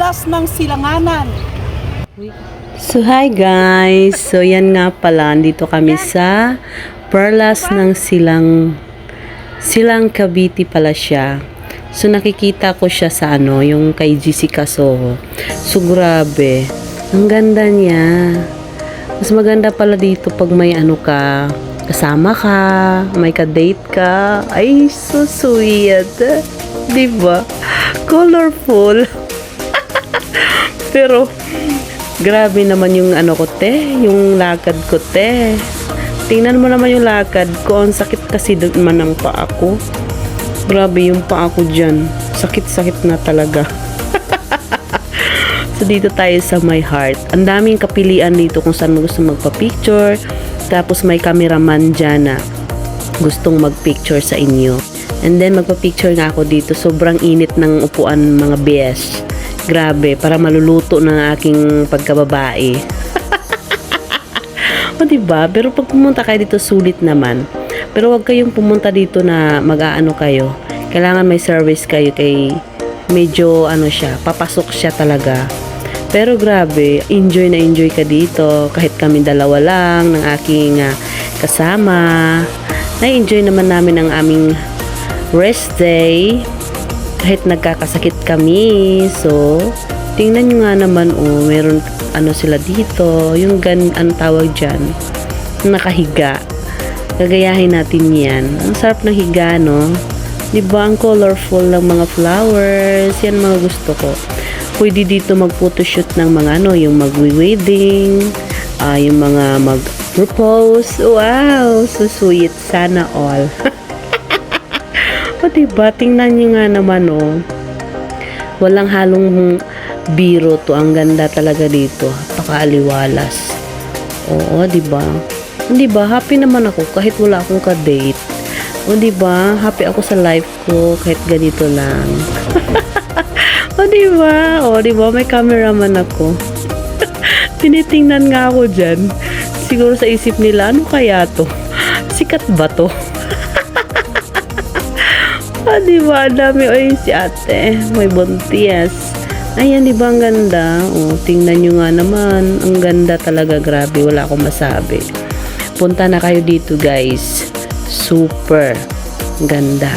Perlas ng Silanganan. So hi guys, so yan nga pala, dito kami sa Perlas ng Silang Cavite pala siya. So nakikita ko siya sa yung kay Jessica Soho. So grabe, ang ganda niya. Mas maganda pala dito pag may kasama ka, may ka-date ka. Ay, so sweet. Diba? Colorful. Pero grabe naman yung ko yung lakad ko tingnan mo naman yung lakad ko, ang sakit kasi naman ng paa ko. Grabe yung paa ko dyan, sakit na talaga. So dito tayo sa My Heart, ang daming kapilian dito kung saan mo gusto magpa-picture, tapos may cameraman dyan na gustong mag-picture sa inyo. And then magpa-picture nga ako dito, sobrang init ng upuan mga besh. Grabe, para maluluto ng aking pagkababae. O diba? Pero pag pumunta kayo dito, sulit naman. Pero wag kayong pumunta dito na mag-aano kayo. Kailangan may service kayo kay medyo siya, papasok siya talaga. Pero grabe, enjoy na enjoy ka dito. Kahit kami dalawa lang ng aking kasama. Na-enjoy naman namin ang aming rest day. Kahit nagkakasakit kami. So, tingnan nyo nga naman, meron sila dito. Yung tawag dyan, nakahiga. Gagayahin natin yan. Ang sarap ng higa, no? Diba, ang colorful ng mga flowers. Yan mga gusto ko. Pwede dito mag-photoshoot ng mga yung mag-wedding, yung mga mag-propose. Wow! So sweet. Sana all. O diba, tingnan nyo nga naman walang halong biro to. Ang ganda talaga dito, pakaaliwalas. Oo, diba? Diba, happy naman ako kahit wala akong ka-date. O diba, happy ako sa life ko kahit ganito lang. O diba? O diba, may cameraman ako. Tinitingnan nga ako dyan. Siguro sa isip nila, ano kaya to? Sikat ba to? Diba, dami. Ay, si ate, may buntis. Ayan, diba, ang ganda? Tingnan nyo nga naman. Ang ganda talaga, grabe. Wala akong masabi. Punta na kayo dito, guys. Super ganda.